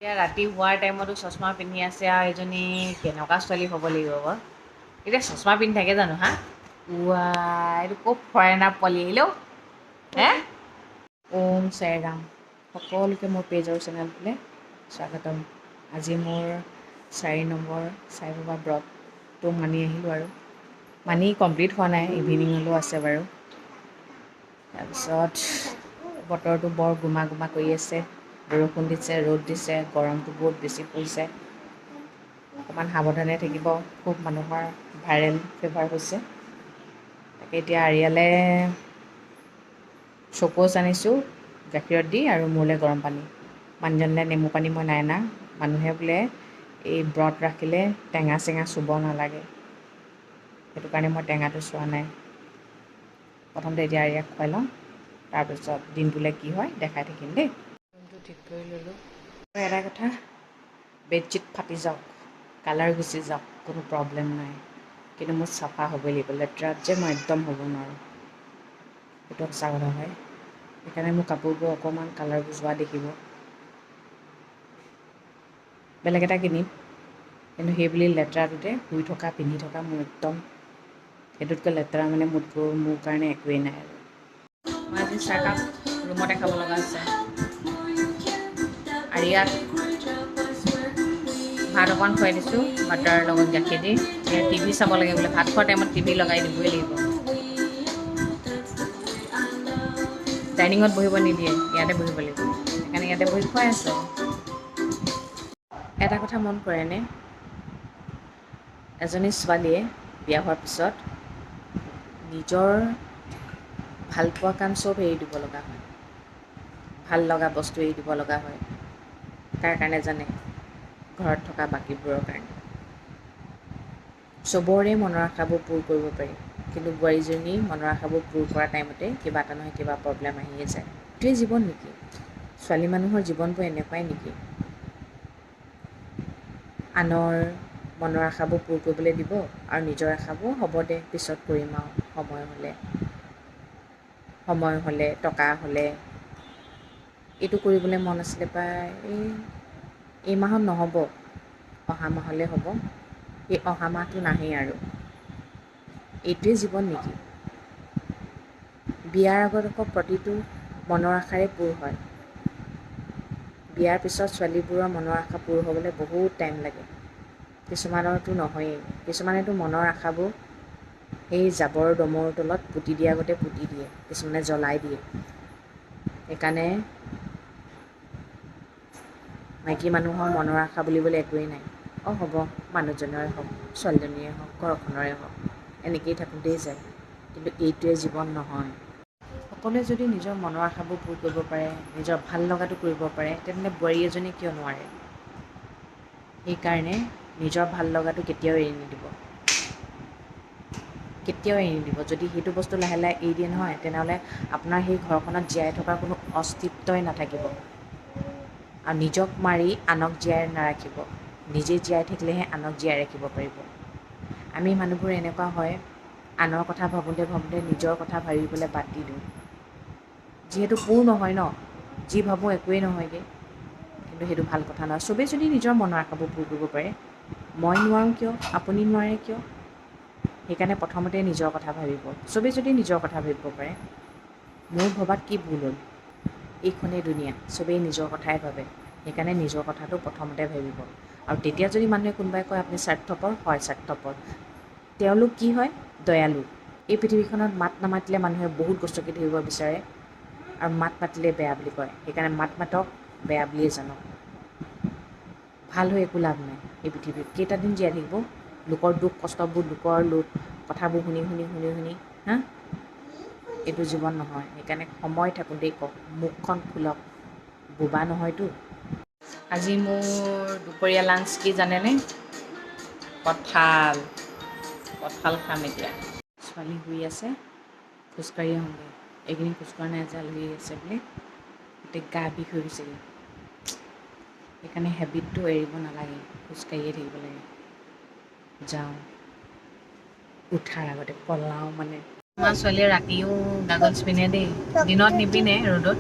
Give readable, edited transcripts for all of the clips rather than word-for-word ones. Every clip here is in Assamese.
এতিয়া ৰাতি হোৱাৰ টাইমতো চশমা পিন্ধি আছে আৰু এজনী কেনেকুৱা ছোৱালী হ'ব লাগিব বাৰু এতিয়া চশমা পিন্ধি থাকে জানো হা এইটো খুব ফৰেনাৰ পোৱালি আহিলেও হে ওম চাইৰাম সকলোকে মোৰ পেজ আৰু চেনেলটোলৈ স্বাগতম আজি মোৰ 4 নম্বৰ সাই বাবা ব্ৰতটো মানি আহিলোঁ আৰু মানি কমপ্লিট হোৱা নাই ইভিনিঙলৈও আছে বাৰু তাৰপিছত বতৰটো বৰ গোমা গোমা কৰি আছে বৰষুণ দিছে ৰ'দ দিছে গৰমটো বহুত বেছি পৰিছে অকণমান সাৱধানে থাকিব খুব মানুহৰ ভাইৰেল ফিভাৰ হৈছে তাকে এতিয়া আৰিয়ালে চকোচ আনিছোঁ গাখীৰত দি আৰু মোলৈ গৰম পানী মানুহজনলৈ নেমু পানী মই নাই অনা মানুহে বোলে এই ব্ৰত ৰাখিলে টেঙা চেঙা চুব নালাগে সেইটো কাৰণে মই টেঙাটো চোৱা নাই প্ৰথমতে এতিয়া আৰিয়াক খুৱাই লওঁ তাৰপিছত দিনটোলৈ কি হয় দেখাই থাকিম দেই ৰুমটো ঠিক কৰি ল'লোঁ এটা কথা বেডশ্বীট ফাটি যাওক কালাৰ গুচি যাওক কোনো প্ৰব্লেম নাই কিন্তু মোৰ চাফা হ'বই লাগিব লেতেৰাত যে মই একদম হ'ব নোৱাৰোঁ সেইটো সঁচা কথা হয় সেইকাৰণে মোৰ কাপোৰবোৰ অকণমান কালাৰবোৰ যোৱা দেখিব বেলেগ এটা কিনিম কিন্তু সেইবুলি লেতেৰাটোতে শুই থকা পিন্ধি থকা মোৰ একদম সেইটোতকৈ লেতেৰা মানে মোৰ কাৰণে একোৱেই নাই আৰু মই আজি চাহকাপ ৰুমতে খাব লগা হৈছে আৰিয়াক ভাত অকণ খুৱাই দিছোঁ বাটাৰৰ লগত গাখীৰ দি টিভি চাব লাগে বোলে ভাত খোৱাৰ টাইমত টিভি লগাই দিবই লাগিব ডাইনিঙত বহিব নিদিয়ে ইয়াতে বহিব লাগিব সেইকাৰণে ইয়াতে বহি খুৱাই আছোঁ এটা কথা মন কৰেনে এজনী ছোৱালীয়ে বিয়া হোৱাৰ পিছত নিজৰ ভালপোৱা কাম চব এৰি দিব লগা হয় ভাল লগা বস্তু এৰি দিব লগা হয় তাৰ কাৰণে জানে ঘৰত থকা বাকীবোৰৰ কাৰণে চবৰে মনৰ আশাবোৰ পূৰ কৰিব পাৰি কিন্তু বোৱাৰীজনী মনৰ আশাবোৰ পূৰ কৰা টাইমতে কিবা এটা নহয় কিবা প্ৰব্লেম আহিয়ে যায় এইটোৱেই জীৱন নেকি ছোৱালী মানুহৰ জীৱনবোৰ এনেকুৱাই নেকি আনৰ মনৰ আশাবোৰ পূৰ কৰিবলৈ দিব আৰু নিজৰ আশাবোৰ হ'ব দে পিছত কৰিম আৰু সময় হ'লে টকা হ'লে এইটো কৰিবলৈ মন আছিলে প্ৰায় এই মাহত নহ'ব অহা মাহলৈ হ'ব এই অহা মাহটো নাহেই আৰু এইটোৱেই জীৱন নেকি বিয়াৰ আগত আকৌ প্ৰতিটো মনৰ আশাৰে পূৰ হয় বিয়াৰ পিছত ছোৱালীবোৰৰ মনৰ আশা পূৰ হ'বলৈ বহুত টাইম লাগে কিছুমানৰতো নহয়েই কিছুমানেতো মনৰ আশাবোৰ সেই জাবৰ দমৰ তলত পুতি দিয়া আগতে পুতি দিয়ে কিছুমানে জ্বলাই দিয়ে সেইকাৰণে মাইকী মানুহৰ মনৰ আশা বুলিবলৈ একোৱেই নাই হ'ব মানুহজনৰে হওক ছোৱালীজনীৰে হওক ঘৰখনৰে হওক এনেকৈয়ে থাকোঁতেই যায় কিন্তু এইটোৱে জীৱন নহয় সকলোৱে যদি নিজৰ মনৰ আশাবোৰ পূৰ কৰিব পাৰে নিজৰ ভাল লগাটো কৰিব পাৰে তেনেহ'লে বোৱাৰী এজনী কিয় নোৱাৰে সেইকাৰণে নিজৰ ভাল লগাটো কেতিয়াও এৰি নিদিব যদি সেইটো বস্তু লাহে লাহে এৰি দিয়ে নহয় তেনেহ'লে আপোনাৰ সেই ঘৰখনত জীয়াই থকাৰ কোনো অস্তিত্বই নাথাকিব আৰু নিজক মাৰি আনক জীয়াই নাৰাখিব নিজে জীয়াই থাকিলেহে আনক জীয়াই ৰাখিব পাৰিব আমি মানুহবোৰ এনেকুৱা হয় আনৰ কথা ভাবোঁতে ভাবোঁতে নিজৰ কথা ভাবিবলৈ বাদ দি দিওঁ যিহেতু পূৰ নহয় ন যি ভাবোঁ একোৱেই নহয়গৈ কিন্তু সেইটো ভাল কথা নহয় চবেই যদি নিজৰ মনৰ আশাবোৰ পূৰ কৰিব পাৰে মই নোৱাৰোঁ কিয় আপুনি নোৱাৰে কিয় সেইকাৰণে প্ৰথমতে নিজৰ কথা ভাবিব চবেই যদি নিজৰ কথা ভাবিব পাৰে মোৰ ভবাত কি ভুল হ'ল এইখনেই দুনীয়া চবেই নিজৰ কথাই ভাবে সেইকাৰণে নিজৰ কথাটো প্ৰথমতে ভাবিব আৰু তেতিয়া যদি মানুহে কোনোবাই কয় আপুনি স্বাৰ্থপৰ হয় স্বাৰ্থপৰ তেওঁলোক কি হয় দয়ালু এই পৃথিৱীখনত মাত নামাতিলে মানুহে বহুত গচকি ধৰিব বিচাৰে আৰু মাত মাতিলে বেয়া বুলি কয় সেইকাৰণে মাত মাতক বেয়া বুলিয়েই জানক ভাল হৈ একো লাভ নাই এই পৃথিৱীত কেইটাদিন জীয়াই থাকিব লোকৰ দুখ কষ্টবোৰ লোকৰ কথাবোৰ শুনি হা এইটো জীৱন নহয় সেইকাৰণে সময় থাকোঁতেই কওক মুখখন খোলক বোবা নহয়তো আজি মোৰ দুপৰীয়া লাঞ্চ কি জানেনে কঁঠাল খাম এতিয়া ছোৱালী শুই আছে খোজকাঢ়ি আহোঁগৈ এইকেইদিন খোজকঢ়া নাই যে আলহী আছে বুলি গোটেই গা বিষ হৈ গৈছেগৈ সেইকাৰণে হেবিটটো এৰিব নালাগে খোজকাঢ়িয়ে থাকিব লাগে যাওঁ উঠাৰ আগতে পলাওঁ মানে আমাৰ ছোৱালীয়ে ৰাতিও গাগলছ পিন্ধে দেই দিনত নিপিন্ধে ৰ'দত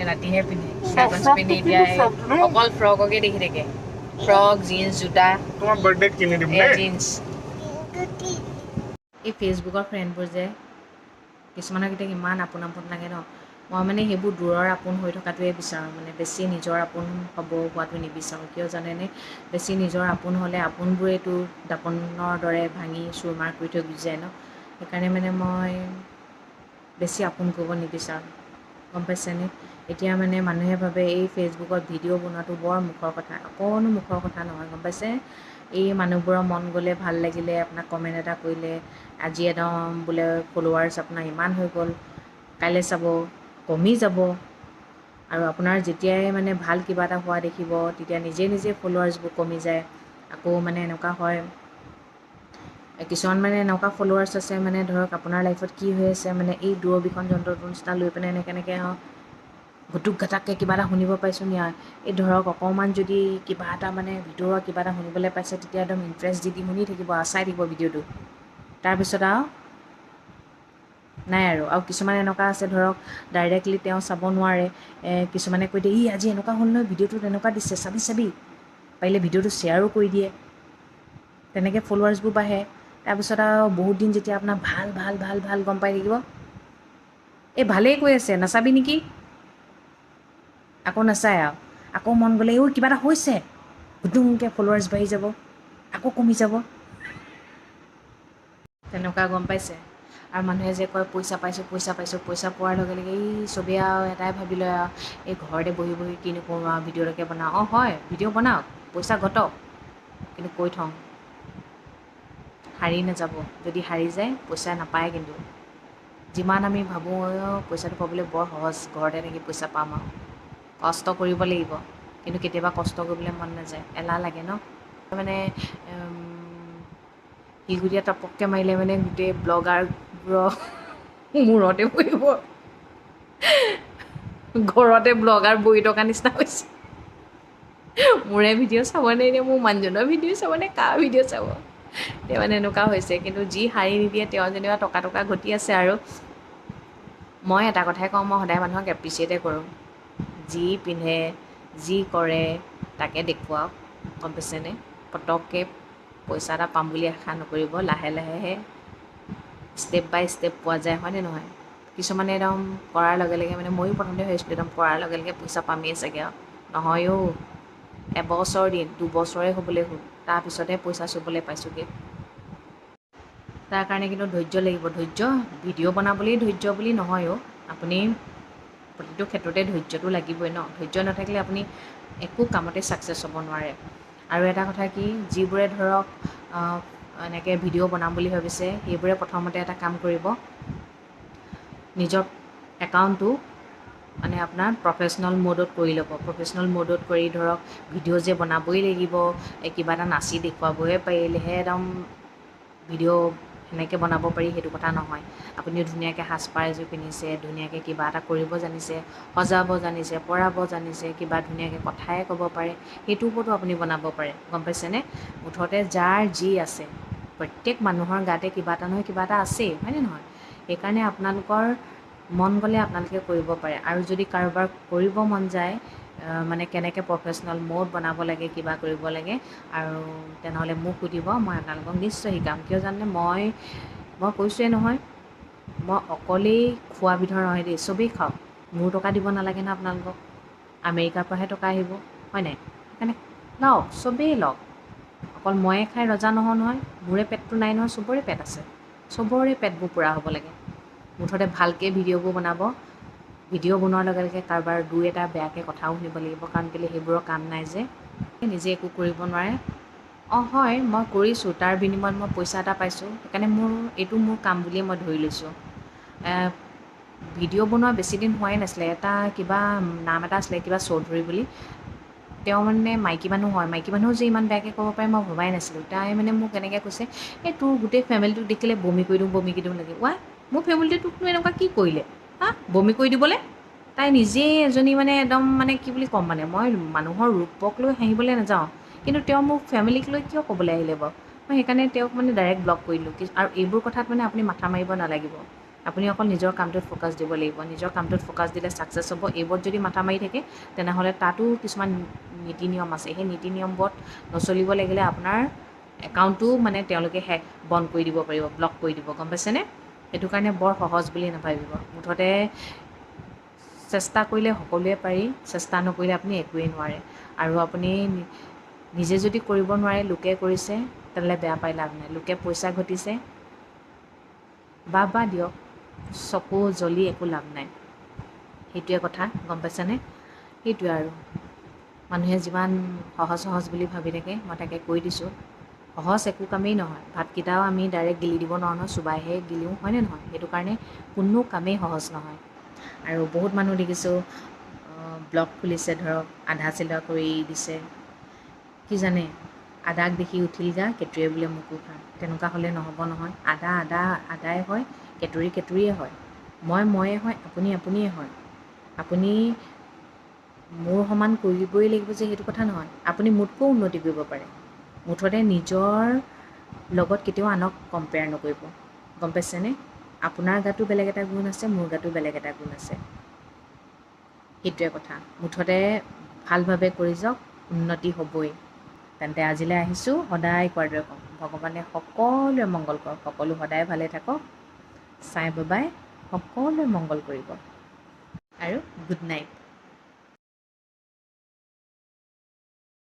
ৰাতিহে পিন্ধে কাগজ পিন্ধি এতিয়া অকল ফ্ৰককে দেখি থাকে ফ্ৰক জিন্স জোতা তোমাৰ বাৰ্থডেত কিনি দিম এয়া দেই জিন্স এই ফেচবুকৰ ফ্ৰেণ্ডবোৰ যে কিছুমানৰ কেতিয়া ইমান আপোন আপোন লাগে ন মই মানে সেইবোৰ দূৰৰ আপোন হৈ থকাটোৱে বিচাৰোঁ মানে বেছি নিজৰ আপোন হ'ব হোৱাটো নিবিচাৰোঁ কিয় জানেনে বেছি নিজৰ আপোন হ'লে আপোনবোৰেতো দাপোনৰ দৰে ভাঙি চুৰমাৰ কৰি থৈ গুচি যায় ন সেইকাৰণে মানে মই বেছি আপোন কৰিব নিবিচাৰোঁ গম পাইছেনে এতিয়া মানে মানুহে ভাবে এই ফেচবুকত ভিডিঅ' বনোৱাটো বৰ মুখৰ কথা অকণো মুখৰ কথা নহয় গম পাইছে এই মানুহবোৰৰ মন গ'লে ভাল লাগিলে আপোনাক কমেণ্ট এটা কৰিলে আজি একদম বোলে ফলোৱাৰ্ছ আপোনাৰ ইমান হৈ গ'ল কাইলৈ চাব কমি যাব আৰু আপোনাৰ যেতিয়াই মানে ভাল কিবা এটা হোৱা দেখিব তেতিয়া নিজে নিজে ফলোৱাৰ্ছবোৰ কমি যায় আকৌ মানে এনেকুৱা হয় কিছুমান মানে এনেকুৱা ফলোৱাৰ্ছ আছে মানে ধৰক আপোনাৰ লাইফত কি হৈ আছে মানে এই দূৰবীক্ষণ যন্ত্ৰটোৰ নিচিনা লৈ পিনে এনেকৈ ঘুটুক ঘাটাককৈ কিবা এটা শুনিব পাইছোঁ নি এই ধৰক অকণমান যদি কিবা এটা মানে ভিতৰুৱা কিবা এটা শুনিবলৈ পাইছে তেতিয়া একদম ইণ্টাৰেষ্ট দি শুনি থাকিব চাই থাকিব ভিডিঅ'টো তাৰপিছত নাই আৰু কিছুমান এনেকুৱা আছে ধৰক ডাইৰেক্টলি তেওঁ চাব নোৱাৰে কিছুমানে কৈ দিয়ে আজি এনেকুৱা হ'ল নহয় ভিডিঅ'টোত এনেকুৱা দিছে চাবি পাৰিলে ভিডিঅ'টো শ্বেয়াৰো কৰি দিয়ে তেনেকৈ ফলোৱাৰ্ছবোৰ বাঢ়ে তাৰপিছত বহুত দিন যেতিয়া আপোনাৰ ভাল গম পাই থাকিব এই ভালেই কৈ আছে নাচাবি নেকি আকৌ নাচায় আকৌ মন গ'লে কিবা এটা হৈছে গুটুংকৈ ফলোৱাৰ্ছ বাঢ়ি যাব আকৌ কমি যাব তেনেকুৱা গম পাইছে আৰু মানুহে যে কয় পইচা পাইছোঁ পইচা পোৱাৰ লগে লগে এই চবেই এটাই ভাবি লয় এই ঘৰতে বহি কিনো কৰোঁ ভিডিঅ' এটাকে বনাওঁ হয় ভিডিঅ' বনাওক পইচা ঘটক কিন্তু কৈ থওঁ হাৰি নাযাব যদি হাৰি যায় পইচা নাপায় কিন্তু যিমান আমি ভাবোঁ পইচাটো পাবলৈ বৰ সহজ ঘৰতে থাকি পইচা পাম আৰু কষ্ট কৰিব লাগিব কিন্তু কেতিয়াবা কষ্ট কৰিবলৈ মন নাযায় এলাহ লাগে ন মানে শিলগুটীয়া টপককৈ মাৰিলে মানে গোটেই ব্লগাৰবোৰৰ মূৰতে পৰিব ঘৰতে ব্লগাৰ বহি থকা নিচিনা হৈছে মোৰে ভিডিঅ' চাবনে এতিয়া মোৰ মানুহজনৰ ভিডিঅ' চাবনে কাৰ ভিডিঅ' চাব এতিয়া মানে এনেকুৱা হৈছে কিন্তু যি হাৰি নিদিয়ে তেওঁ যেনিবা টকা ঘটি আছে আৰু মই এটা কথাই কওঁ মই সদায় মানুহক এপ্ৰিচিয়েটে কৰোঁ যি পিন্ধে যি কৰে তাকে দেখুৱাওক গম পাইছেনে পটককৈ পইচা এটা পাম বুলি আশা নকৰিব লাহে লাহেহে ষ্টেপ বাই ষ্টেপ পোৱা যায় হয়নে নহয় কিছুমানে একদম কৰাৰ লগে লগে মানে ময়ো প্ৰথমতে ভাবিছিলোঁ একদম কৰাৰ লগে লগে পইচা পামেই চাগে আৰু নহয়ও এবছৰ দিন দুবছৰে হ'বলৈ হ'ল তাৰপিছতহে পইচা চুবলৈ পাইছোঁগৈ তাৰ কাৰণে কিন্তু ধৈৰ্য লাগিব ধৈৰ্য ভিডিঅ' বনাবলৈই ধৈৰ্য বুলি নহয়ও আপুনি প্ৰতিটো ক্ষেত্ৰতে ধৈৰ্যটো লাগিবই ন ধৈৰ্য নাথাকিলে আপুনি একো কামতে ছাকচেছ হ'ব নোৱাৰে আৰু এটা কথা কি যিবোৰে ধৰক এনেকৈ ভিডিঅ' বনাম বুলি ভাবিছে সেইবোৰে প্ৰথমতে এটা কাম কৰিব নিজৰ একাউণ্টটো মানে আপোনাৰ প্ৰফেচনেল ম'ডত কৰি ল'ব প্ৰফেচনেল ম'ডত কৰি ধৰক ভিডিঅ' যে বনাবই লাগিব কিবা এটা নাচি দেখুৱাবই পাৰিলেহে একদম ভিডিঅ' সেনেকৈ বনাব পাৰি সেইটো কথা নহয় আপুনি ধুনীয়াকৈ সাজপাৰ এযোৰ পিন্ধিছে ধুনীয়াকৈ কিবা এটা কৰিব জানিছে সজাব জানিছে পৰাব জানিছে কিবা ধুনীয়াকৈ কথাই ক'ব পাৰে সেইটোৰ ওপৰতো আপুনি বনাব পাৰে গম পাইছেনে মুঠতে যাৰ যি আছে প্ৰত্যেক মানুহৰ গাতে কিবা এটা নহয় কিবা এটা আছেই হয়নে নহয় সেইকাৰণে আপোনালোকৰ মন গ'লে আপোনালোকে কৰিব পাৰে আৰু যদি কাৰোবাৰ কৰিব মন যায় মানে কেনেকৈ প্ৰফেচনেল ম'ড বনাব লাগে কিবা কৰিব লাগে আৰু তেনেহ'লে মোক সুধিব মই আপোনালোকক নিশ্চয় শিকাম কিয় জানে মই কৈছোঁৱে নহয় মই অকলেই খোৱা বিধৰ নহয় দেই চবেই খাওক মোৰ টকা দিব নালাগে ন আপোনালোকক আমেৰিকাৰ পৰাহে টকা আহিব হয় নাই সেইকাৰণে লওক চবেই লওক অকল ময়ে খাই ৰজা নহয় মোৰে পেটটো নাই নহয় চবৰে পেট আছে চবৰে পেটবোৰ পূৰা হ'ব লাগে মুঠতে ভালকৈ ভিডিঅ'বোৰ বনাব ভিডিঅ' বনোৱাৰ লগে লগে কাৰোবাৰ দুই এটা বেয়াকৈ কথাও শুনিব লাগিব কাৰণ কেলৈ সেইবোৰৰ কাম নাই যে নিজে একো কৰিব নোৱাৰে হয় মই কৰিছোঁ তাৰ বিনিময়ত মই পইচা এটা পাইছোঁ সেইকাৰণে এইটো মোৰ কাম বুলিয়ে মই ধৰি লৈছোঁ ভিডিঅ' বনোৱা বেছিদিন হোৱাই নাছিলে এটা কিবা নাম এটা আছিলে কিবা চৌধুৰী বুলি তেওঁ মানে মাইকী মানুহ হয় মাইকী মানুহেও যে ইমান বেয়াকৈ ক'ব পাৰে মই ভবাই নাছিলোঁ তাই মানে মোক এনেকৈ কৈছে এই তোৰ গোটেই ফেমিলিটোক দেখিলে বমি কৰি দিওঁ লাগে মোৰ ফেমিলিটোকনো এনেকুৱা কি কৰিলে বমি কৰি দিবলৈ তাই নিজেই এজনী মানে একদম মানে কি বুলি ক'ম মানে মই মানুহৰ ৰূপক লৈ হাঁহিবলৈ নাযাওঁ কিন্তু তেওঁ মোক ফেমিলিক লৈ কিয় ক'বলৈ আহিলে বাৰু মই সেইকাৰণে তেওঁক মানে ডাইৰেক্ট ব্লক কৰি দিলোঁ আৰু এইবোৰ কথাত মানে আপুনি মাথা মাৰিব নালাগিব আপুনি অকল নিজৰ কামটোত ফ'কাছ দিব লাগিব। নিজৰ কামটোত ফ'কাছ দিলে ছাকচেছ হ'ব। এইবোৰত যদি মাথা মাৰি থাকে তেনেহ'লে তাতো কিছুমান নীতি নিয়ম আছে। সেই নীতি নিয়মবোৰত নচলিব লাগিলে আপোনাৰ একাউণ্টটো মানে তেওঁলোকে বন্ধ কৰি দিব পাৰিব, ব্লক কৰি দিব, গম পাইছেনে? সেইটো কাৰণে বৰ সহজ বুলি নাভাবিব। মুঠতে চেষ্টা কৰিলে সকলোৱে পাৰি, চেষ্টা নকৰিলে আপুনি একোৱেই নোৱাৰে। আৰু আপুনি নিজে যদি কৰিব নোৱাৰে, লোকে কৰিছে, তেনেহ'লে বেয়া পাই লাভ নাই। লোকে পইচা ঘটিছে, বা দিয়ক, চকু জ্বলি একো লাভ নাই। সেইটোৱে কথা, গম পাইছেনে? সেইটোৱে আৰু মানুহে যিমান সহজ সহজ বুলি ভাবি থাকে, মই তাকে কৈ দিছোঁ, সহজ একো কামেই নহয়। ভাতকেইটাও আমি ডাইৰেক্ট গিলি দিব নোৱাৰোঁ নহয়, চোবাইহে গিলিওঁ, হয়নে নহয়? সেইটো কাৰণে কোনো কামেই সহজ নহয়। আৰু বহুত মানুহ দেখিছোঁ ব্লগ খুলিছে, ধৰক আধা চিলোৱা কৰি দিছে। কি জানে, আদাক দেখি উঠিল গা, কেঁতুৰীয়ে বোলে মোকো খা। তেনেকুৱা হ'লে নহ'ব নহয়। আদাই হয়, কেঁতুৰিয়ে হয়। ময়ে হয়, আপুনিয়ে হয়। আপুনি মোৰ সমান কৰিবই লাগিব যে সেইটো কথা নহয়। আপুনি মোতকৈও উন্নতি কৰিব পাৰে। মুঠতে নিজৰ লগত কেতিয়াও আনক কম্পেয়াৰ নকৰিব, গম পাইছেনে? আপোনাৰ গাতো বেলেগ এটা গুণ আছে, মোৰ গাতো বেলেগ এটা গুণ আছে। সেইটোৱে কথা। মুঠতে ভালভাৱে কৰি যাওক, উন্নতি হ'বই। তেন্তে আজিলৈ আহিছোঁ, সদায় কোৱাৰ দৰে কওঁ, ভগৱানে সকলোৰে মংগল কৰক, সকলো সদায় ভালে থাকক, সাই বাবাই সকলোৰে মংগল কৰিব। আৰু গুড নাইট।